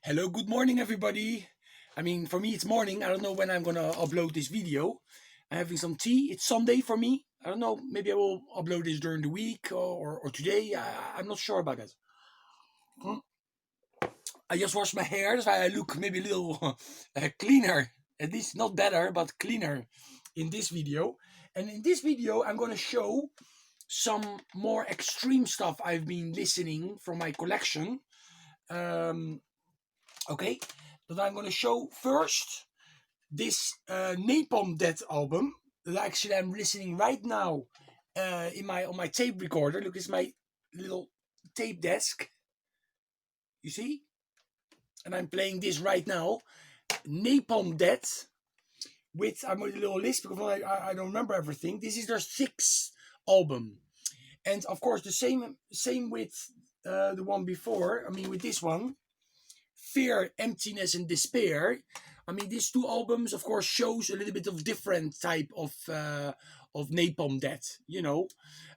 Hello, good morning, everybody. I mean, for me, it's morning. I don't know when I'm gonna upload this video. I'm having some tea. It's Sunday for me. I don't know. Maybe I will upload this during the week or today. I'm not sure about that. I just washed my hair. That's why I look maybe a little cleaner. At least not better, but cleaner in this video. And in this video, I'm gonna show some more extreme stuff I've been listening from my collection. Okay, but I'm gonna show first this NAPALM DEATH album that actually I'm listening right now on my tape recorder. Look, it's my little tape desk. You see, and I'm playing this right now. NAPALM DEATH I'm with a little list because I don't remember everything. This is their 6th album, and of course the same with the one before. I mean with this one. Fear, Emptiness, and Despair. I mean, these 2 albums, of course, shows a little bit of different type of NAPALM DEATH. You know,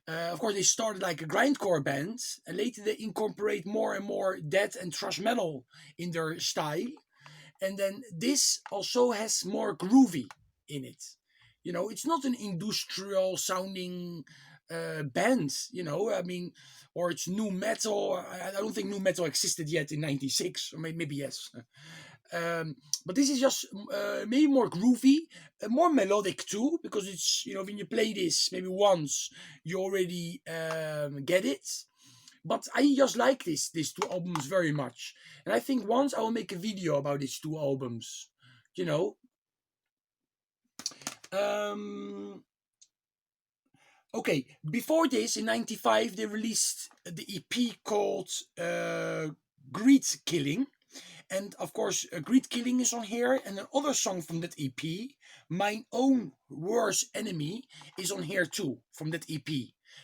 of course, they started like a grindcore band, and later they incorporate more and more death and thrash metal in their style. And then this also has more groovy in it. You know, it's not an industrial sounding band. You know, I mean, or it's new metal. I don't think new metal existed yet in '96, or maybe yes. But this is just maybe more groovy, more melodic too, because it's, you know, when you play this maybe once, you already get it. But I just like these 2 albums very much, and I think once I will make a video about these 2 albums. You know. Okay, before this, in '95, they released the EP called Greed Killing. And of course, Greed Killing is on here. And another song from that EP, My Own Worst Enemy, is on here too, from that EP.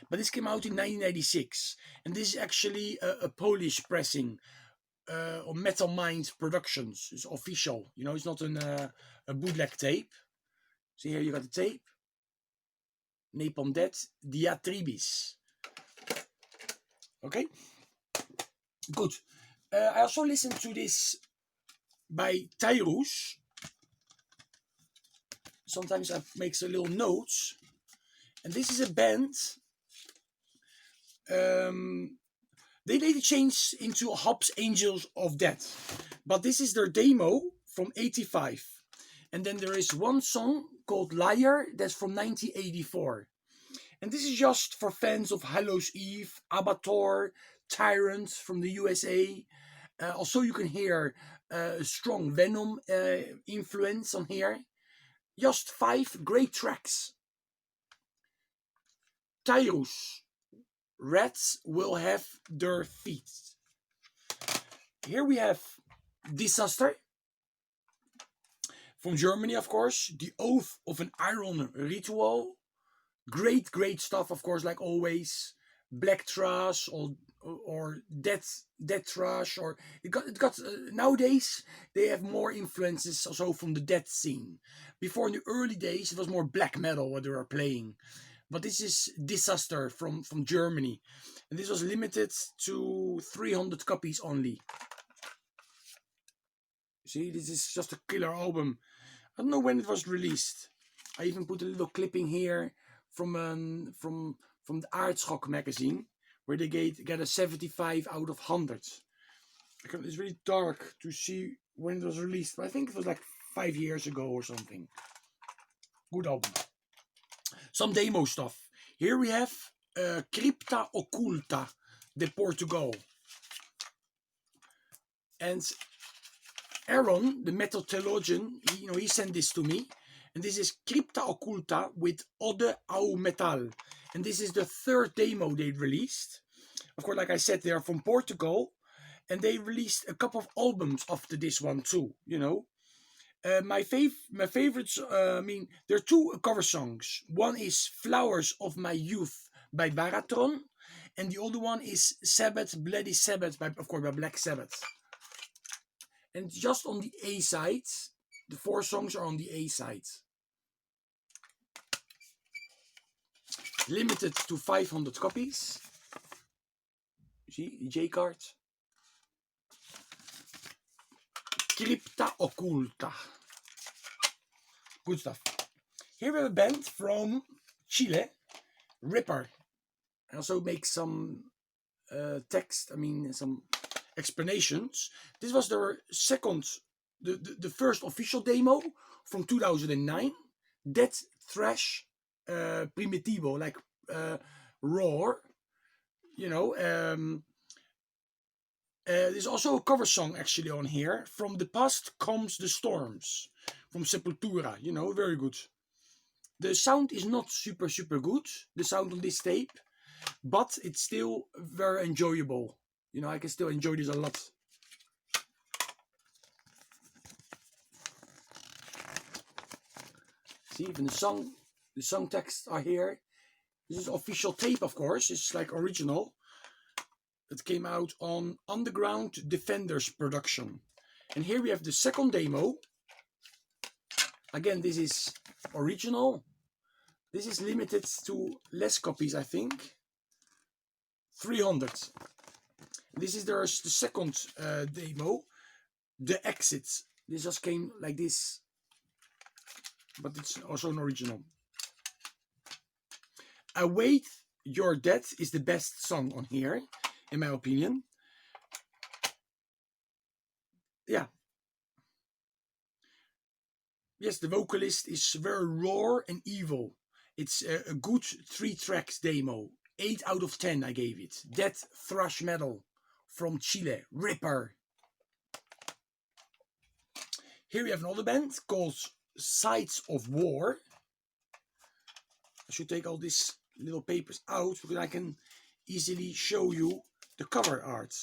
But this came out in 1996. And this is actually a Polish pressing on Metal Mind Productions. It's official. You know, it's not a bootleg tape. So here you got the tape. NAPALM DEATH, Diatribis. Okay, good. I also listened to this by TYRUS. Sometimes I make a little notes. And this is a band. They later changed into Hobbs Angels of Death. But this is their demo from '85. And then there is one song called Liar that's from 1984. And this is just for fans of Hallows Eve, Abattoir, Tyrant from the USA. Also, you can hear a strong Venom influence on here. Just 5 great tracks. TYRUS, Rats Will Have Their Feet. Here we have Disaster. From Germany, of course. The Oath of an Iron Ritual. Great stuff, of course, like always. Black thrash or death thrash, or it got nowadays they have more influences also from the death scene. Before, in the early days, it was more black metal what they were playing. But this is Disaster from Germany, and this was limited to 300 copies only. See, this is just a killer album. I don't know when it was released. I even put a little clipping here from the Aardschok magazine, where they get a 75 out of 100. It's really dark to see when it was released, but I think it was like 5 years ago or something. Good album. Some demo stuff. Here we have CRIPTA OCULTA de Portugal. And Aaron, the metal theologian, he sent this to me. And this is CRIPTA OCULTA with Ode ao Metal. And this is the 3rd demo they released. Of course, like I said, they are from Portugal. And they released a couple of albums after this one too, you know. My favorites, there are 2 cover songs. One is Flowers of My Youth by Baratron. And the other one is Sabbath, Bloody Sabbath, by Black Sabbath. And just on the A side, the 4 songs are on the A side. Limited to 500 copies. You see, the J card. CRIPTA OCULTA. Good stuff. Here we have a band from Chile, Ripper. I also make some text, some explanations. This was their the first official demo from 2009. Death, thrash, primitivo, like roar. There's also a cover song actually on here. From the Past Comes the Storms, from Sepultura. Very good. The sound is not super good, the sound on this tape, but it's still very enjoyable. I can still enjoy this a lot. See, even the song texts are here. This is official tape, of course. It's like original. It came out on Underground Defenders production. And here we have the second demo. Again, this is original. This is limited to less copies, I think. 300. This is the second demo. The Exit. This just came like this. But it's also an original. Await Your Death is the best song on here, in my opinion. Yeah. Yes, the vocalist is very raw and evil. It's a good 3 tracks demo. 8 out of 10 I gave it. Death thrash metal from Chile, Ripper. Here we have another band called Sides of War. I should take all these little papers out because I can easily show you the cover art.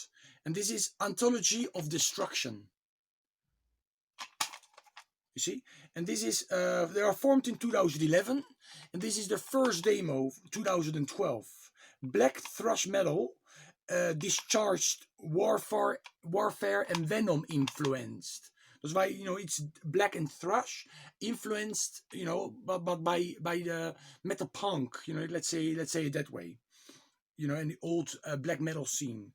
And this is Anthology of Destruction. You see? And this is, they are formed in 2011. And this is the first demo, 2012. Black thrash metal, discharged warfare and venom influenced. That's why, it's black and thrash influenced, but by the metal punk, let's say it that way, in the old black metal scene.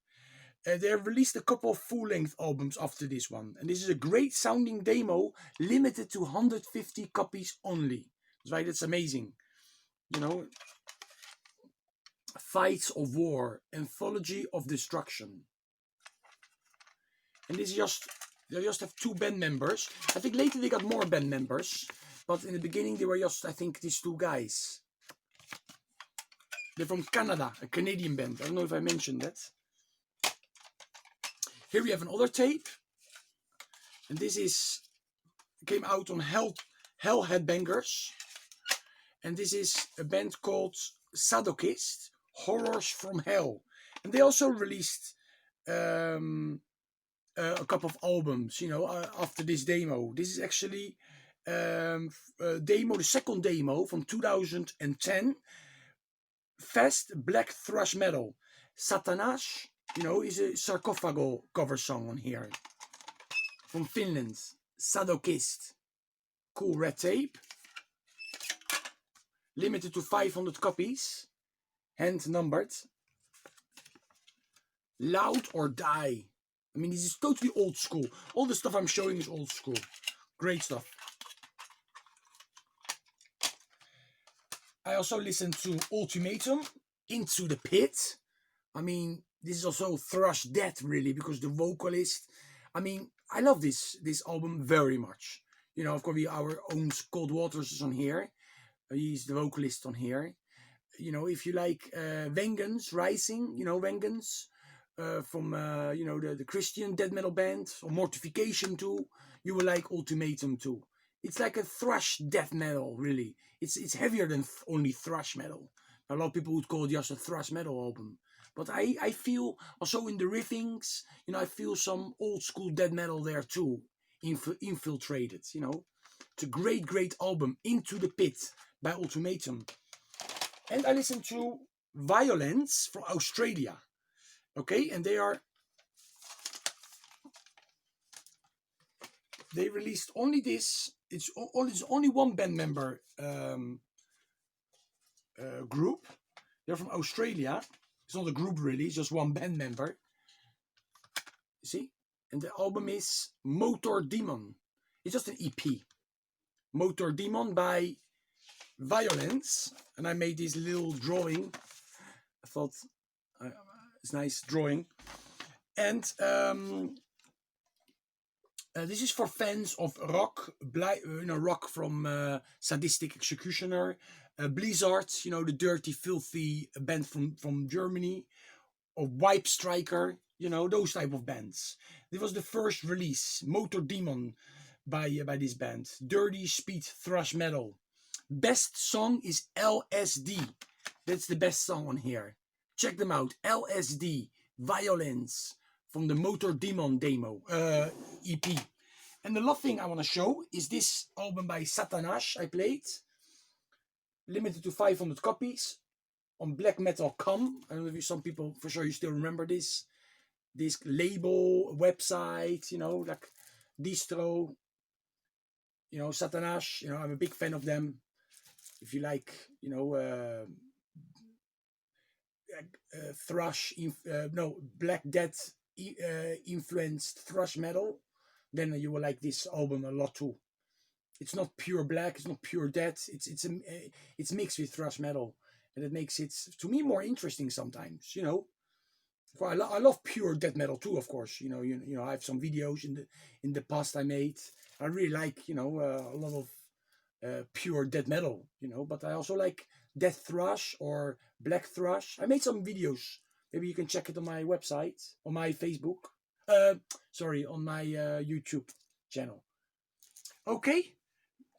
They have released a couple of full-length albums after this one. And this is a great sounding demo, limited to 150 copies only. That's why that's amazing. Fights of War, Anthology of Destruction. And this is they just have 2 band members. I think later they got more band members. But in the beginning they were just, I think, these 2 guys. They're from Canada, a Canadian band. I don't know if I mentioned that. Here we have another tape. And this came out on Hell Headbangers. And this is a band called SADOKIST, Horrors from Hell. And they also released a couple of albums, after this demo. This is actually the second demo from 2010. Fast black thrash metal. SATHANAS, is a sarcophago cover song on here. From Finland. SADOKIST. Cool red tape. Limited to 500 copies. Hand numbered. Loud or Die. This is totally old school. All the stuff I'm showing is old school. Great stuff. I also listened to Ultimatum, Into the Pit. This is also thrash death, really, because the vocalist... I love this album very much. Of course, our own Cold Waters is on here. He's the vocalist on here. If you like Vengeance Rising, Vengeance... from the Christian death metal band, or Mortification too, you will like Ultimatum too. It's like a thrash death metal, really. It's heavier than only thrash metal. A lot of people would call it just a thrash metal album. But I feel also in the riffings, I feel some old school death metal there too, infiltrated. It's a great album, Into the Pit by Ultimatum. And I listened to VIÖLENCE from Australia. Okay, and they released only this. It's only one band member group. They're from Australia. It's not a group really. It's just one band member. See, And the album is Motor Demon. It's just an EP. Motor Demon by VIÖLENCE. And I made this little drawing. I thought it's nice drawing. And this is for fans of rock, rock from Sadistic Executioner, Blizzard, the dirty, filthy band from Germany, or Wipe Striker, those type of bands. This was the first release, Motor Demon, by this band. Dirty speed thrash metal. Best song is LSD. That's the best song on here. Check them out. LSD, VIÖLENCE, from the Motor Demon demo EP. And the last thing I want to show is this album by SATHANAS I played. Limited to 500 copies on Black Metal Com. I don't know if some people, for sure, you still remember this label, website, like distro, SATHANAS. I'm a big fan of them. If you like, thrash, Black Death influenced thrash metal, then you will like this album a lot too. It's not pure black, it's not pure death. It's mixed with thrash metal, and it makes it, to me, more interesting sometimes. I love pure death metal too, of course. I have some videos in the past I made. I really like a lot of pure death metal. But I also like death thrash or black thrash. I made some videos. Maybe you can check it on my website, on my Facebook. On my YouTube channel. Okay.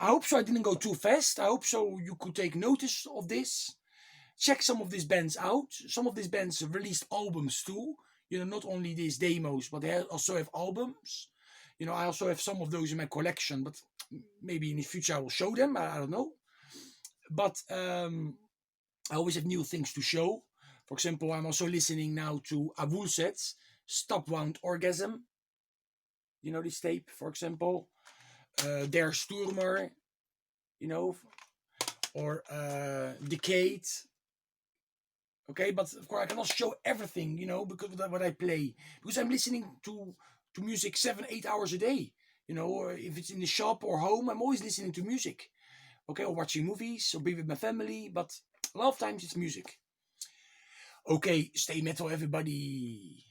I hope so I didn't go too fast. I hope so you could take notice of this. Check some of these bands out. Some of these bands released albums too. Not only these demos, but they also have albums. I also have some of those in my collection, but maybe in the future I will show them. I don't know. But I always have new things to show. For example, I'm also listening now to Avulset's Stop Wound Orgasm. This tape, for example. Der Sturmer, or Decade. Okay, but of course I cannot show everything, because of what I play. Because I'm listening to music 7-8 hours a day. Or if it's in the shop or home, I'm always listening to music. Okay, or watching movies, or be with my family, but a lot of times it's music. Okay, stay metal, everybody.